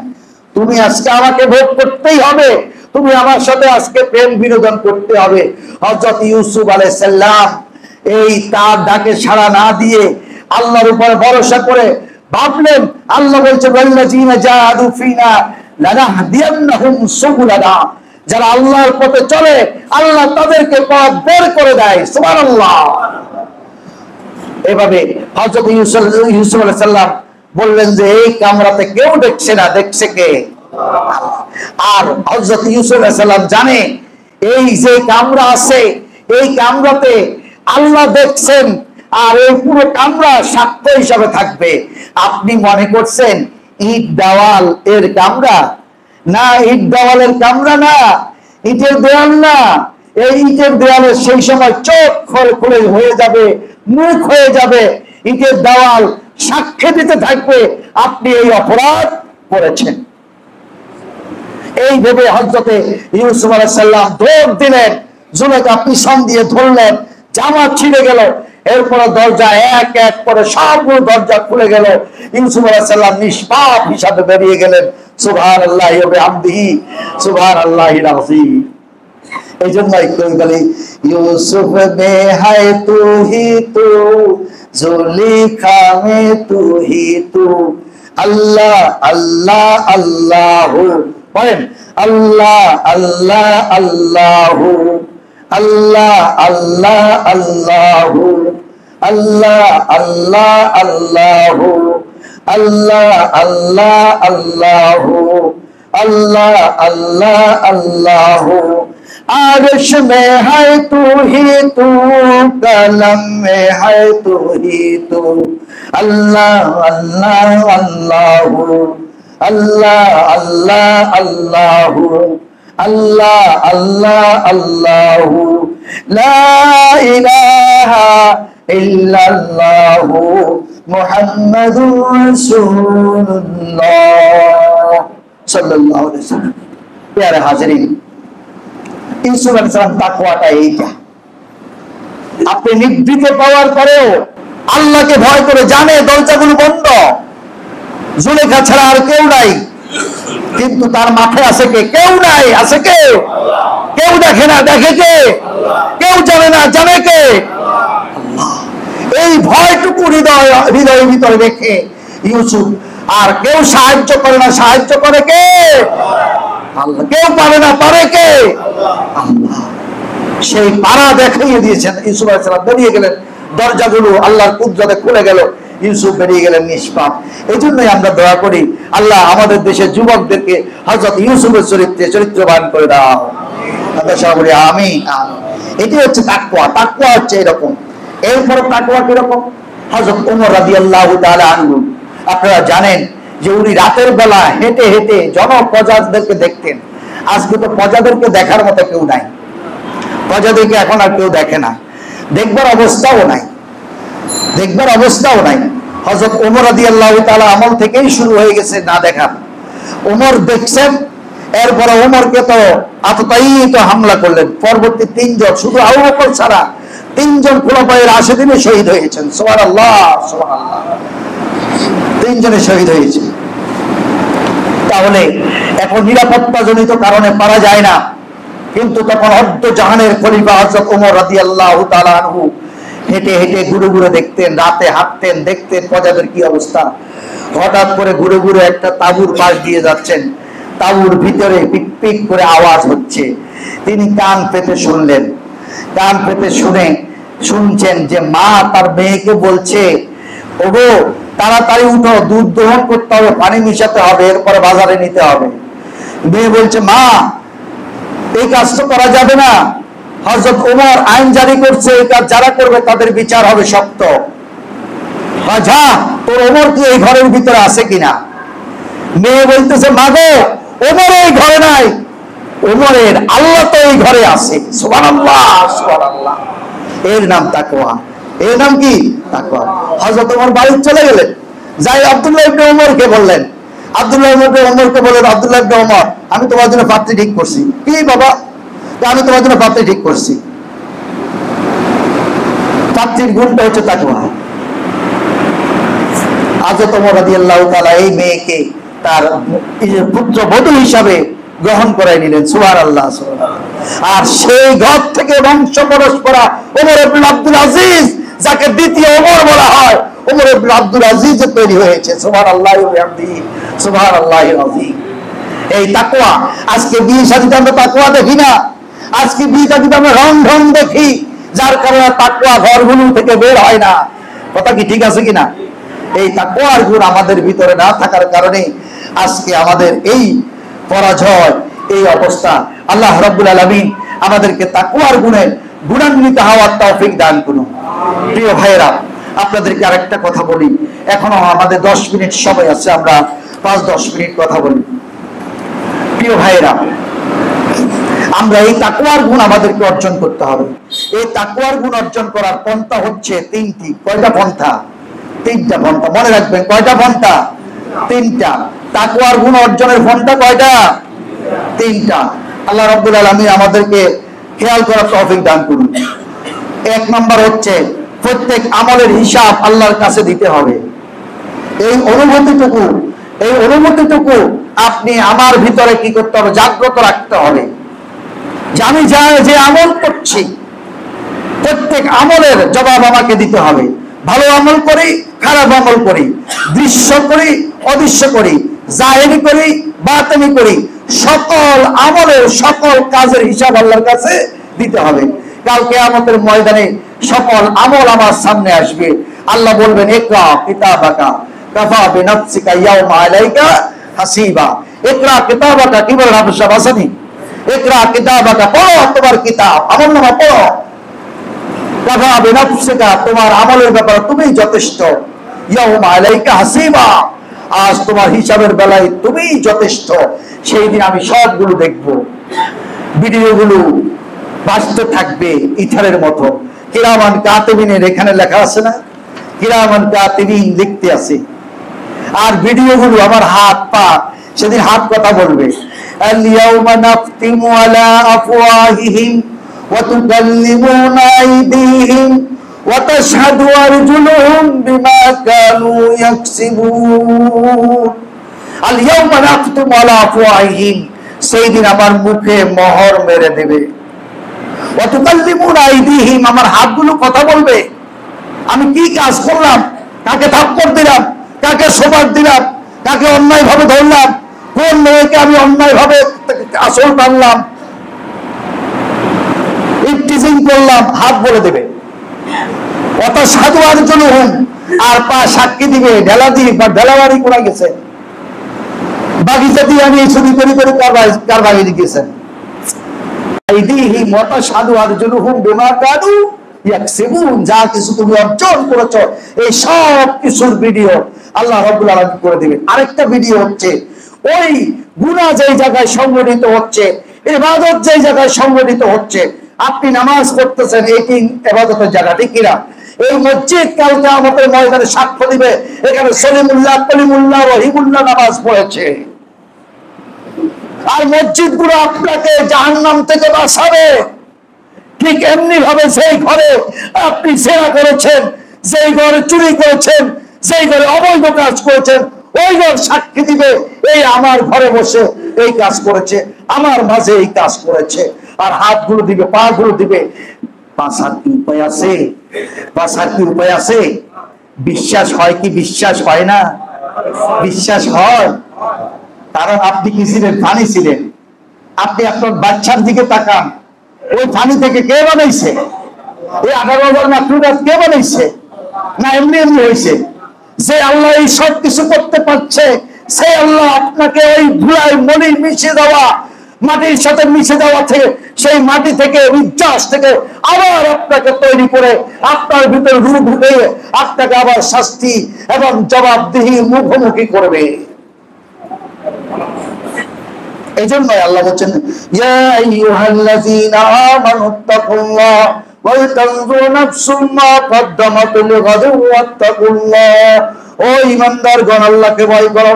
তুমি আজকে আমাকে ভোগ করতেই হবে, তুমি আমার সাথে আজকে প্রেম বিনোদন করতে হবে। হযরত ইউসুফ আলাইহিস সালাম এই তার ডাকে সাড়া না দিয়ে আল্লাহর উপর ভরসা করে ভাবলেন, আল্লাহ বলছে ওয়াল্লাযীনা জাহাদু ফিনা লানাহদিয়ান্নাহুম সুবুলানা, যারা আল্লাহর পথে চলে আল্লাহ তাদেরকে পথ বের করে দেয়। সুবহানাল্লাহ। এভাবে হযরত ইউসুফ আলাইহিস সালাম বললেন যে এই কামরাতে কেউ দেখছে না, দেখছে কে? আল্লাহ। আর হযরত ইউসুফ আলাইহিস সালাম জানে এই যে কামরা আছে, এই কামরাতে আল্লাহ দেখছেন, আর এই পুরো কামরা সাক্ষ্য হিসাবে থাকবে। আপনি মনে করছেন ইট দেওয়াল এর কামরা? না, ইট দেওয়ালের কামরা না, ইটের দেওয়াল না। এই ইটের দেওয়ালে সেই সময় চোখ খুলে হয়ে যাবে, মুখ হয়ে যাবে, ইটের দেওয়াল সাক্ষ্য দিতে থাকবে আপনি এই অপরাধ করেছেন। এই ভেবে হযরতে ইউসুফ আলাইহিস সালাম দৌড় দিলেন, জুলেখা পিছন দিয়ে ধরলেন, জামা ছিঁড়ে গেল। এরপরে দরজা এক এক করে সবগুলো দরজা খুলে গেল। ইউসুফ আলাইহিস সালাম নিষ্পাপ হিসাবে বেরিয়ে গেলেন। সুবহানাল্লাহি ওয়া বিহামদিহি সুবহানাল্লাহিল আযীম। এই জন্যই কই বলি, ইউসুফ মে হায় তু হি তু, জুলেখা মে তু হি তু, আল্লাহ আল্লাহ আল্লাহু, বলেন আল্লাহ আল্লাহ আল্লাহু, আল্লাহ আল্লাহ আল্লাহু, আল্লাহ আল্লাহ আল্লাহু, আল্লাহ আল্লাহ আল্লাহু, আল্লাহ আল্লাহ আল্লাহু। आरिश में है तू ही तू, कलम में है तू ही तू, अल्लाह अल्लाह अल्लाहु, अल्लाह अल्लाह अल्लाहु, अल्लाह अल्लाह अल्लाहु, ला इलाहा इल्लल्लाहु मुहम्मदुर रसूलुल्लाह सल्लल्लाहु अलैहि वसल्लम। प्यारे हाजिरीन, ইউসুফ আলাইহিস সালাম তাকওয়াটা এইটা। আপনি নিভৃতে পাওয়ার পরেও আল্লাহকে ভয় করে, জানে দরজাগুলো বন্ধ, জুলেখা ছাড়া আর কেউ নাই, কিন্তু তার মাঠে আছে কে? কেউ নাই, আছে কে? কেউ দেখে না, দেখে কে? কেউ জানে না, জানে কে? আল্লাহ। এই ভয়টুকু হৃদয়ের ভিতরে রেখে ইউসুফ, আর কেউ সাহায্য করে না, সাহায্য করে কে? আল্লাহ। কেউ পারে না, পারে কে? আল্লাহ। সেই পারা দেখিয়ে দিয়েছেন। ইউসুফ আলাইহিস সালাম বেরিয়ে গেলেন, দরজাগুলো আল্লাহর কুদরতে খুলে গেল, ইউসুফ বেরিয়ে গেলেন নিষ্পাপ। এই জন্যই আমরা দোয়া করি, আল্লাহ আমাদের দেশের যুবকদেরকে হযরত ইউসুফের চরিত্রে চরিত্রবান করে দাও। আমরা সবাই বলি আমিন। এটি হচ্ছে তাকওয়া। তাকওয়া হচ্ছে এরকম। এরপর তাকওয়া কিরকম? হযরত ওমর রাদিয়াল্লাহু তাআলা আনহু আপনারা জানেন যে উনি রাতের বেলা হেঁটে হেঁটে জনপ্রজাদেরকে দেখতেন। আজকে তো প্রজাদেরকে দেখার মতো কেউ নাই, প্রজাদেরকে এখন আর কেউ দেখে না, দেখবার অবস্থাও নাই, দেখবার অবস্থাও নাই। হযরত ওমর রাদিয়াল্লাহু তাআলা আমল থেকেই শুরু হয়ে গেছে না দেখা। ওমর দেখছেন, এরপরে ওমরকে তো আততায়ীত হামলা করলেন। পরবর্তী তিনজন, শুধু আবু বকর ছাড়া তিনজন খুলাফায়ে রাশিদিনে শহীদ হয়েছেন। সুবহানাল্লাহ, সুবহানাল্লাহ, তিনজনে শহীদ হয়েছে। তাহলে এখন নিরাপত্তাজনিত কারণে পারা যায় না, কিন্তু তখন অর্ধ জাহানের খলিফা হযরত ওমর রাদিয়াল্লাহু তাআলা আনহু হেঁটে হেঁটে ঘুরে ঘুরে দেখতেন, রাতে হাঁটতেন, দেখতেন প্রজাদের কি অবস্থা। হঠাৎ করে ঘুরে ঘুরে একটা তাঁবুর পাশ দিয়ে যাচ্ছেন, তাঁবুর ভিতরে পিক পিক করে আওয়াজ হচ্ছে। তিনি কান পেতে শুনলেন, কান পেতে শুনছেন যে মা তার মেয়েকে বলছে, ওগো তাড়াতাড়ি উঠো, দুধ দহন করতে হবে, পানি মিশাতে হবে, এরপরে বাজারে নিতে হবে। মেয়ে বলছে, মা এই কাজ তো করা যাবে না, হযরত ওমর আইন জারি করছে, এই কাজ যারা করবে তাদের বিচার হবে শক্ত। যা, তোর ওমর কি এই ঘরের ভিতরে আছে কিনা? মেয়ে বলতেছে, মা গো ওমর এই ঘরে নাই, ওমরের আল্লাহ তো এই ঘরে আছে। সুবহানাল্লাহ, সুবহানাল্লাহ। এর নাম তাকওয়া, এর নাম কি? তাকওয়া। হযরত ওমর বাড়ি চলে গেলেন, যাই আব্দুল্লাহ ইবনে ওমরকে বললেন, আব্দুল্লাহ ইবনে ওমরকে বললেন, আব্দুল্লাহ ইবনে ওমর আমি তোমার জন্য পাত্রী ঠিক করছি। কি বাবা? আমি তোমার জন্য পাত্রী ঠিক করছি। পাত্রীর গুণটা হচ্ছে তাকওয়া। হযরত ওমর রাদিয়াল্লাহু তাআলা এই মেয়েকে তার পুত্রবধূ হিসাবে গ্রহণ করে নিলেন। সুবহানাল্লাহ, সুবহানাল্লাহ। আর সেই ঘর থেকে বংশ পরস্পরা ওমর ইবনে আব্দুল আজিজ, যাকে দ্বিতীয় ওমর বলা হয়, ওমর ইবনে আব্দুল আজিজ তৈরি হয়েছে। সুবহানাল্লাহি ওয়া বিহামদিহি, সুবহানাল্লাহিল আযীম। এই তাকওয়া। আজকে বিয়ে শাদীতে আমরা তাকওয়া দেখি না, আজকে বিয়ে শাদীতে আমরা রং ঢং দেখি, যার কারণে তাকওয়া ঘরগুলো থেকে বের হয় না। কথা কি ঠিক আছে কিনা? এই তাকওয়ার গুণ আমাদের ভিতরে না থাকার কারণে আজকে আমাদের এই পরাজয়, এই অবস্থা। আল্লাহ রাব্বুল আলামিন আমাদেরকে তাকওয়ার গুণে গুণান্বিত হওয়ার তৌফিক দান করুন। প্রিয় ভাইয়েরা, আপনাদেরকে আরেকটা কথা বলি, এখনো আমাদের 10 মিনিট সময় আছে, আমরা 5-10 মিনিট কথা বলি। প্রিয় ভাইয়েরা, আমরা এই তাকওয়ার গুণ আমাদেরকে অর্জন করতে হবে। এই তাকওয়ার গুণ অর্জন করার পন্থা হচ্ছে তিনটি। কয়টা পন্থা? তিনটা পন্থা। মনে রাখবেন, কয়টা পন্থা? তিনটা। তাকওয়ার গুণ অর্জনের পন্থা কয়টা? তিনটা। আল্লাহ রাব্বুল আলামিন আমাদেরকে খেয়াল করার তৌফিক দান করুন। 1 নম্বর হচ্ছে প্রত্যেক আমলের হিসাব আল্লাহর কাছে দিতে হবে। এই অনুভূতিটুকু আপনি আমার ভিতরে কি করতে হবে? জাগ্রত রাখতে হবে যে আমি যে আমল করছি, প্রত্যেক আমলের জবাব আমাকে দিতে হবে। ভালো আমল করি, খারাপ আমল করি, দৃশ্য করি, অদৃশ্য করি, জাহেরি করি, বাতিনি করি, সকল আমলের সকল কাজের হিসাব আল্লাহর কাছে দিতে হবে। কাল কিয়ামতের ময়দানে সকল আমল আমার সামনে আসবে। আল্লাহ বলবেন, ইকরা কিতাবাকা কাফা বিনাফসিকা ইয়াউমা আলাইকা হাসিবা। ইকরা কিতাবাকা, কি বলেন আবু সাহেব আসেনি? ইকরা কিতাবাকা, পড়ো তোমার কিতাব, আমলনামা পড়ো। কাফা বিনাফসিকা, তোমার আমলের ব্যাপারে তুমি যথেষ্ট। ইয়াউমা আলাইকা হাসিবা, আজ তোমার হিসাবের বেলায় তুমি যথেষ্ট। সেই দিন আমি সবগুলো দেখব, ভিডিওগুলো বাজতে থাকবে ইথারের মতো। কিরামান কাতিবিনের এখানে লেখা আছে না, কিরামান কাতিবিন লিখতে আছে। আর ভিডিওগুলো আমার হাত পা, সেদিন হাত কথা বলবে। আল ইয়াউমা নাফতিমু আলা আফওয়াহিহিম ওয়া তুকাল্লিমুনা আইদিহিম ওয়া তাশহাদু আরজুলুহুম বিমা কানু ইয়াকসিবুন। আল ইয়াউমা নাফতিমু আলা আফওয়াহিহিম, সেই দিন আমার মুখে মোহর মেরে দেবে। ওয়া তুকাল্লিমুনা আইদিহিম, আমার হাতগুলো কথা বলবে। আমি কি কাজ করলাম, কাকে থাপ্পড় দিলাম, কাকে সোপার দিলাম, কাকে অন্যায় ভাবে ধরলাম, কোন মেয়েকে আমি অন্যায় ভাবে আসল টানলাম, ইফটিজিং করলাম, হাত বলে দেবে। অত সাধু আর জুলুহুম, আর পা সাক্ষী দিবে। ঢেলা দিয়ে বা ঢেলাবাড়ি করা গেছে, বাগিচা দিয়ে আমি চুরি করে করে কারবারি গেছেন। যা কিছু তুমি অর্জন করেছ, এই সব কিছুর ভিডিও আল্লাহ রাব্বুল আলামিন করে দিবেন। আরেকটা ভিডিও হচ্ছে ওই গুনাহ যেই জায়গায় সংগঠিত হচ্ছে, ইবাদত যেই জায়গায় সংগঠিত হচ্ছে, আপনি নামাজ পড়তেছেন, এটি ইবাদতের জায়গা, ঠিক কিনা? এই মসজিদ কাল কিয়ামতের ময়দানে সাক্ষ্য দিবে এখানে সলিমুল্লাহ, কলিমুল্লাহ, রহিমুল্লাহ নামাজ পড়েছে। আর মসজিদগুলো আপনাকে জাহান্নাম থেকে বাঁচাবে। ঠিক এমনি ভাবে সেই ঘরে আপনি সেরা করেছেন, যেই ঘরে চুরি করেছেন, যেই ঘরে অবৈধ কাজ করেছেন, ওই ঘর সাক্ষী দিবে এই আমার ঘরে বসে এই কাজ করেছে, আমার মাঝে এই কাজ করেছে। আর হাতগুলো দিবে, পা গুলো দিবে। বাঁচার কি উপায় আছে? বাঁচার কি উপায় আছে? বিশ্বাস হয় কি বিশ্বাস হয় না? বিশ্বাস হয়। কারণ আপনি কি ছিলেন? ফানি ছিলেন। আপনি আপনার বাচ্চার দিকে তাকান, ওই ফানি থেকে কে বানাইছে? এই 18,000 মাকলুকাত কে বানাইছে? না এমনি এমনি হয়েছে? যে আল্লাহ এই সব কিছু করতে পারছে, সেই আল্লাহ আপনাকে ওই ধুলায় মলি মিশে দেওয়া, মাটির সাথে মিশে দেওয়া থেকে, সেই মাটি থেকে, উচ্ছ্বাস থেকে আবার আপনাকে তৈরি করে আপনার ভিতরে রূপ ঢুকে আপনাকে আবার শাস্তি এবং জবাবদিহি মুখোমুখি করবে। এই জন্যই আল্লাহ বলছেন, ইয়া আইয়ুহাল্লাযীনা আমানুত্তাকুল্লাহ ওয়া তানজুর নাফসুম মা কদ্দামাত লিগাদিন ওয়াত্তাকুল্লাহ। ও ঈমানদারগণ, আল্লাহকে ভয় করো,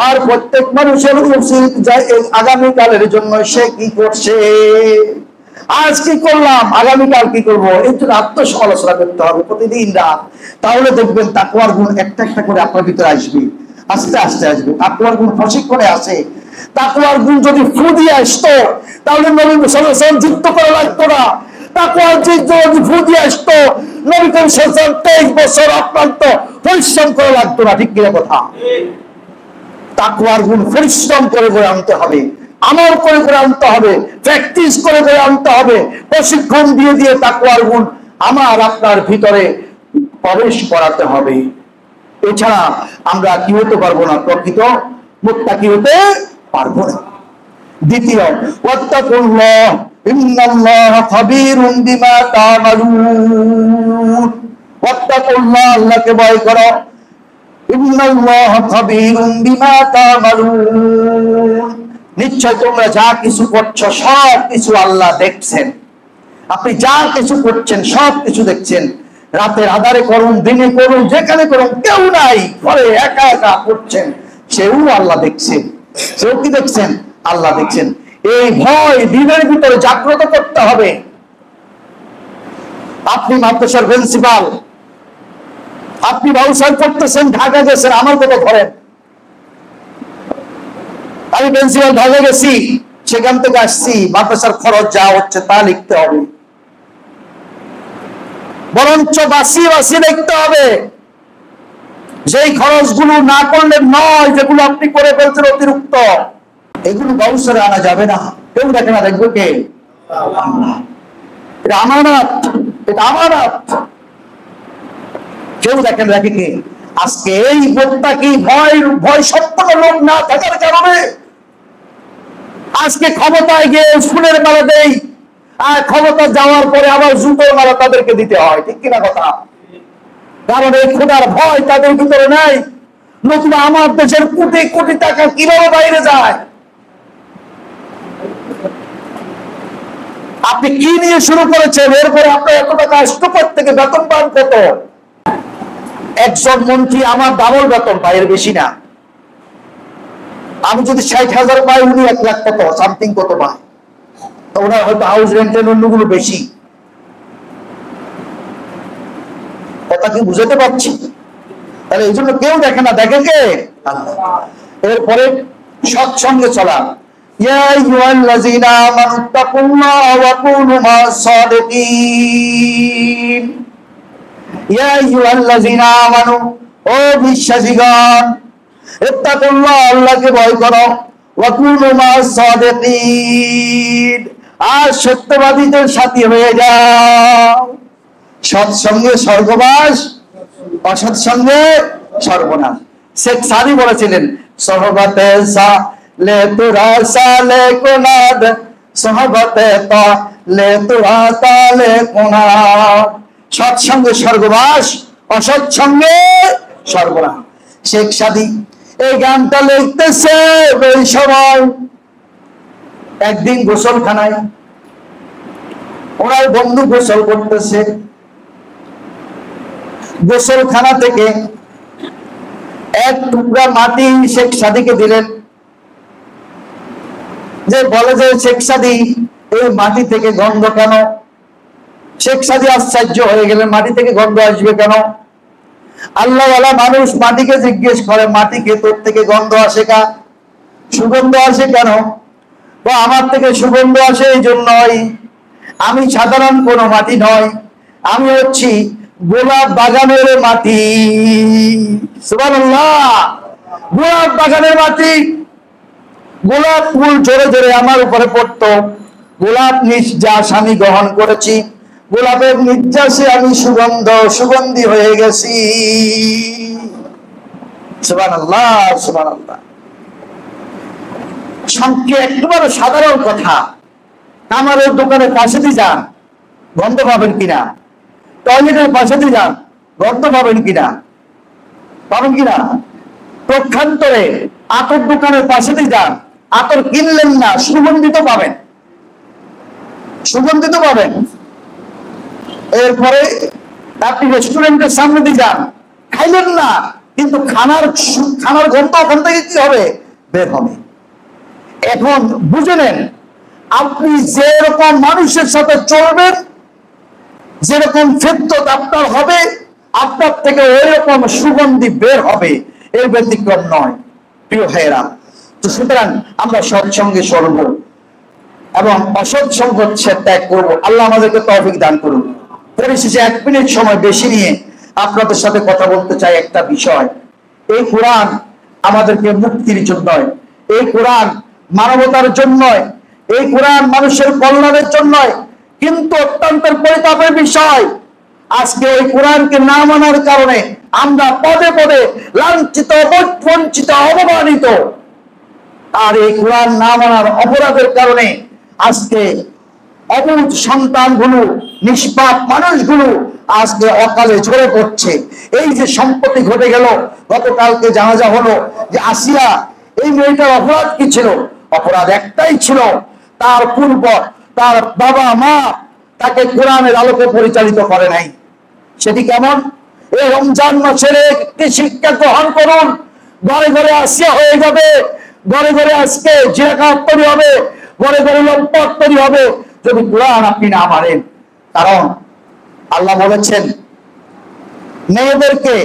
আর প্রত্যেক মানুষের উচিত আগামী কালের জন্য সে কি করছে। আজ কি করলাম, আগামীকাল কি করবো, এই জন্য আত্মসমালোচনা করতে হবে প্রতিদিন রাত। তাহলে দেখবেন তাকওয়ার গুণ একটা একটা করে আপনার ভিতরে আসবে, আস্তে আস্তে আসবে। তাকওয়ার গুণ প্রশিক্ষণে আসে। তাকওয়ার গুণ যদি ফু দিয়ে আসতো তাহলে নবী সাল্লাল্লাহু আলাইহি ওয়াসাল্লাম যুদ্ধ করা লাগতো না। তাকওয়ার যদি ফু দিয়ে আসতো নবী সাল্লাল্লাহু আলাইহি ওয়াসাল্লাম 23 বছর অক্লান্ত পরিশ্রম করা লাগতো না, ঠিক কিনা কথা? তাকওয়ার গুণ পরিশ্রম করে করে আনতে হবে, আমল করে করে আনতে হবে, প্র্যাকটিস করে করে আনতে হবে, প্রশিক্ষণ দিয়ে দিয়ে তাকওয়ার গুণ আমার আপনার ভিতরে প্রবেশ করাতে হবে। এছাড়া আমরা কি হতে পারবো না, প্রকৃত মুত্তাকি হতে পারবো না। দ্বিতীয়, ওয়াত্তাকুল্লাহ ইন্নাল্লাহা খাবীরুম বিমা তা'মালুন। ওয়াত্তাকুল্লাহ, আল্লাহকে ভয় করো। ইন্নাল্লাহা খাবীরুম বিমা তা'মালুন, নিশ্চয় তোমরা যা কিছু করছো সব কিছু আল্লাহ দেখছেন। আপনি যা কিছু করছেন সব কিছু দেখছেন। রাতের আধারে করুন, দিনে করুন, যেখানে করুন, কেউ নাই, ঘরে একা একা করছেন, সেও আল্লাহ দেখছেন। সেও কি দেখছেন? আল্লাহ দেখছেন। এই ভয় দিনের ভিতরে জাগ্রত করতে হবে। আপনি মাদ্রাসার প্রিন্সিপাল, আপনি ব্যবসায় করতেছেন, ঢাকা গেছেন, আমার কথা ধরেন, আমি প্রিন্সিপাল ঢাকা গেছি, সেখান থেকে আসছি, মাদ্রাসার খরচ যা হচ্ছে তা লিখতে হবে, বরঞ্চ বাঁচিয়ে বাঁচিয়ে লিখতে হবে। যেই খরচগুলো না করলে নয়, যেগুলো আপনি করে ফেলছেন অতিরিক্ত, এগুলো ব্যবসায় আনা যাবে না। কেউ দেখে না, দেখবে কে? এটা আমানত, এটা আমানত। কেউ দেখেন, দেখে কে? আজকে এই মুত্তাকি ভয় সম্পন্ন লোক না থাকার কারণে আজকে ক্ষমতায় গিয়ে ফুলের মালা দেই, আর ক্ষমতা যাওয়ার পরে আবার জুতোর মালা তাদেরকে দিতে হয়, ঠিক কিনা কথা? কারণ এই খোদার ভয় তাদের ভিতরে নাই। নতুন আমার দেশের কোটি কোটি টাকা কিভাবে বাইরে যায়? আপনি কি নিয়ে শুরু করেছেন, এরপরে আপনার এত টাকা স্টুপার থেকে বেতন পান কত? একজন মন্ত্রী আমার ডাবল বেতন পায়, এর বেশি না। আমি যদি 60,000 পাই, উনি 1 লাখ কত সামথিং কত পায়। তো ওনার হয়তো হাউস রেন্টের অন্যগুলো বেশি। কথা কি বুঝাতে পারছি? তাহলে এই জন্য কেউ দেখে না, দেখে কে? আল্লাহ। এরপরে সৎসঙ্গে চলা। ইয়া আইয়ুহাল্লাযীনা আমানুত্তাকুল্লাহা ওয়া কুনু মা'আস সাদিকিন। ইয়া আইয়ুহাল্লাযীনা আমানু, ও বিশ্বাসীগণ, ইত্তাকুল্লাহ, আল্লাহকে ভয় করো, ওয়া কুনু মা'আস সাদিকিন, আর সত্যবাদীদের সাথী হয়ে যাও। সৎসঙ্গে স্বর্গবাস, অসৎ সঙ্গে সর্বনাশ। শেখ সাদি বলেছিলেন, সহবতে সালে তুরা সালে কুনাদ, সহবতে তালে তুরা তালে কুনাদ। সৎসঙ্গে স্বর্গবাস, অসৎ সঙ্গে সর্বনাশ। শেখ সাদী এই গানটা লিখতেছে ওই সময় একদিন গোসলখানায় ওনার বন্ধু গোসল করতেছে, গোসলখানা থেকে এক টুকরা মাটি শেখ সাদীকে দিলেন, যে বলে যে শেখ সাদী এই মাটি থেকে গন্ধ কেন? শেখ সাদী আশ্চর্য হয়ে গেলেন, মাটি থেকে গন্ধ আসবে কেন? আল্লাহওয়ালা মানুষ মাটিকে জিজ্ঞেস করে, মাটিকে তোর থেকে গন্ধ আসে কা, সুগন্ধ আসে কেন? তো আমার থেকে সুগন্ধ আসে এই জন্যই, আমি সাধারণ কোনো মাটি নয়, আমি হচ্ছি গোলাপ বাগানের মাটি। সুবহানাল্লাহ, গোলাপ বাগানের মাটি। গোলাপ ফুল ঝরে ঝরে আমার উপরে পড়তো, গোলাপ নিঃশ্বাস আমি গ্রহণ করেছি, গোলাপের নিঃশ্বাসে আমি সুগন্ধি হয়ে গেছি। সুবহানাল্লাহ, সুবহানাল্লাহ। সংক্ষেপে একেবারে সাধারণ কথা, কামারের দোকানের পাশে দিয়ে যান, গন্ধ পাবেন কিনা? টয়লেটের পাশে দিয়ে যান, গন্ধ পাবেন কিনা? পাবেন কিনা? প্রক্ষান্তরে আতর দোকানের পাশে দিয়ে যান, আতর কিনলেন না, সুগন্ধিত পাবেন, সুগন্ধিত পাবেন। এরপরে আপনি রেস্টুরেন্টের সামনে দিয়ে যান, খাইলেন না, কিন্তু খানার গন্ধ ওখান থেকে কি হবে? বের হবে। এখন বুঝে নেন, আপনি যেরকম মানুষের সাথে চলবেন, যেরকম ফেরত আপনার হবে, আপনার থেকে ওই রকম সুগন্ধি বের হবে, এর ব্যতিক্রম নয় প্রিয় ভাইয়েরা। তো সুতরাং আমরা সৎসঙ্গে চলবো এবং অসৎ সঙ্গ ত্যাগ করবো। আল্লাহ আমাদেরকে তৌফিক দান করুন। পরিশেষে 1 মিনিট সময় বেশি নিয়ে আপনাদের সাথে কথা বলতে চাই একটা বিষয়। এই কোরআন আমাদেরকে মুক্তির জন্য, এই কোরআন মানবতার জন্য, এই কোরআন মানুষের কল্যাণের জন্য, কিন্তু অত্যন্ত পরিতাপের বিষয় আজকে ওই কোরআনকে না মানার কারণে আমরা পদে পদে লাঞ্ছিত, বঞ্চিত, অবমানিত। আর এই কোরআন না মানার অপরাধের কারণে আজকে অবুঝ সন্তানগুলো, নিষ্পাপ মানুষগুলো আজকে অকালে ঝরে পড়ছে। এই যে সম্পত্তি ঘটে গেল, গতকালকে জানাজা হলো যে আসিয়া, এই মেয়েটার অপরাধ কি ছিল? অপরাধ একটাই ছিল, তার পূর্ব তার বাবা মা তাকে কোরআনের আলোকে পরিচালিত করে নাই। সেটি কেমন? এই রমজান মাসের একটি শিক্ষা গ্রহণ করুন, ঘরে ঘরে আসিয়া হয়ে যাবে, ঘরে ঘরে আজকে জিহাদ তৈরি হবে, ঘরে ঘরে লম্পট তৈরি হবে যদি কোরআন আপনি না মানেন। কারণ আল্লাহ বলেছেন মেয়েদেরকে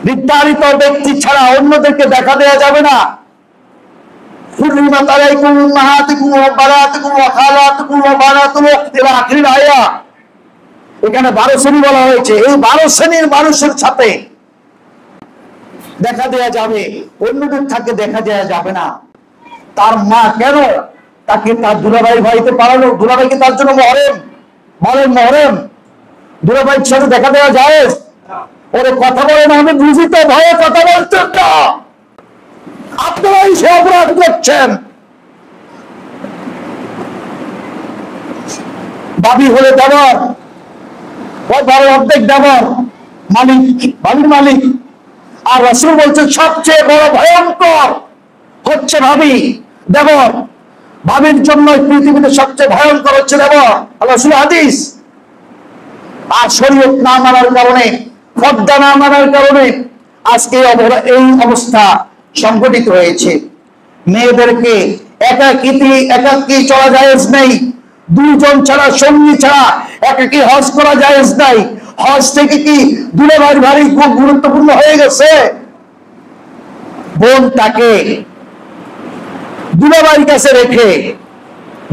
নির্ধারিত ব্যক্তি ছাড়া অন্যদেরকে দেখা দেওয়া যাবে না। এখানে 12 শ্রেণী বলা হয়েছে, এই 12 শ্রেণীর মানুষের সাথে দেখা দেওয়া যাবে, অন্যদের থাকে দেখা দেওয়া যাবে না। তার মা কেন তাকে তার দুলাভাই ভাইতে পারালো? দুলাভাইকে তার জন্য মহরম, বলেন মহরম। দুলাভাইয়ের সাথে দেখা দেওয়া যায়? ওরে কথা বলেন, আমি বুঝি তো, ভয়ে কথা বলছেন না, আপনারাই সে অপরাধ করছেন। দাবি হলে দেবর, ওই বড় অর্ধেক দেবর মালিক, ভাবির মালিক। আর রাসূল বলছেন সবচেয়ে বড় ভয়ঙ্কর হচ্ছে ভাবি, দেবর। ভাবির জন্য পৃথিবীতে সবচেয়ে ভয়ঙ্কর হচ্ছে দেবর, আল্লাহ রাসূল হাদিস। আর শরীয়ত না মানার কারণে, পর্দা না মানার কারণে আজকে এই অবস্থা সংঘটিত হয়েছে। মেয়েদেরকে একাকী চলা জায়েজ নেই, 2 জন ছাড়া, সঙ্গী ছাড়া একাকী হজ করা জায়েজ নাই। হজ থেকে কি দুলাভাইয়ের বাড়ি খুব গুরুত্বপূর্ণ হয়ে গেছে? বোন তাকে দুলাভাইয়ের কাছে রেখে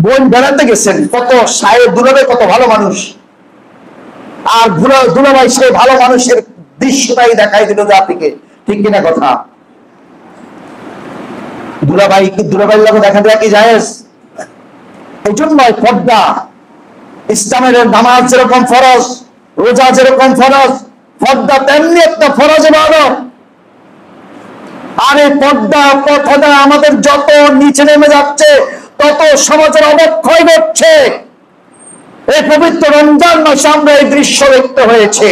বোন বেড়াতে গেছেন, কত সাহেব দুলাভাই কত ভালো মানুষ, আর দুলাভাই সে ভালো মানুষের দৃশ্যটাই দেখাই দিল জাতিকে, ঠিক কিনা কথা? দুলাভাই লাগে দেখা দেওয়া কি জায়েজ? এই জন্য পর্দা, ইসলামের নামাজ যেরকম ফরজ, রোজা যেরকম ফরজ, পর্দা তেমনি একটা ফরজ ইবাদত। আর এই পর্দা প্রথা আমাদের যত নিচে নেমে যাচ্ছে, তত সমাজের অবক্ষয় ঘটছে। এই পবিত্র রমজান মাসে আমরা এই দৃশ্য দেখতে হয়েছে।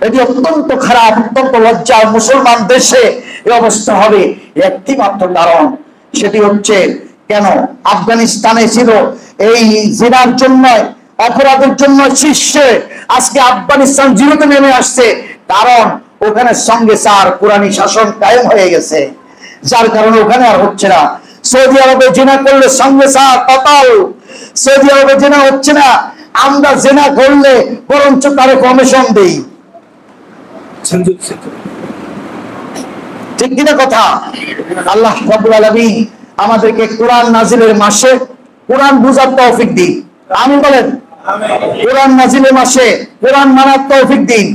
এটি অত্যন্ত খারাপ, অত্যন্ত লজ্জা। মুসলমান দেশে এই অবস্থা হবে একটি মাত্র কারণ, সেটি হচ্ছে কেন আফগানিস্তানে ছিল এই জিনার জন্য, অপরাধের জন্য শীর্ষে, আজকে আফগানিস্তান জিরোতে নেমে আসছে, কারণ ওখানে সঙ্গে সার কোরআনী শাসন কায়েম হয়ে গেছে, যার কারণে ওখানে আর হচ্ছে না। সৌদি আরবে জিনা করলে সঙ্গে সার পাতাল, সৌদি আরবে জিনা হচ্ছে না, আমরা জিনা করলে বরঞ্চ তারে কমিশন দেই, ঠিক কিনা কথা? আল্লাহ রাব্বুল আলামিন আমাদেরকে কোরআন নাজিলের মাসে কোরআন বুঝার তৌফিক দিন, আমিন বলেন। কোরআন নাজিলের মাসে কোরআন মানার তৌফিক দিন,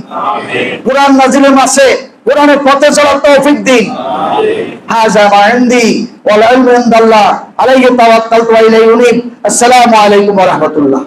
কোরআন নাজিলের মাসে কোরআনের পথে চলার তৌফিক দিন। হাযা মা ইনদি ওয়াল ইলমু ইনদাল্লাহ আলাইহি তাওয়াক্কালতু ওয়া ইলাইহি উনীব। আসসালামু আলাইকুম ওয়া রাহমাতুল্লাহ।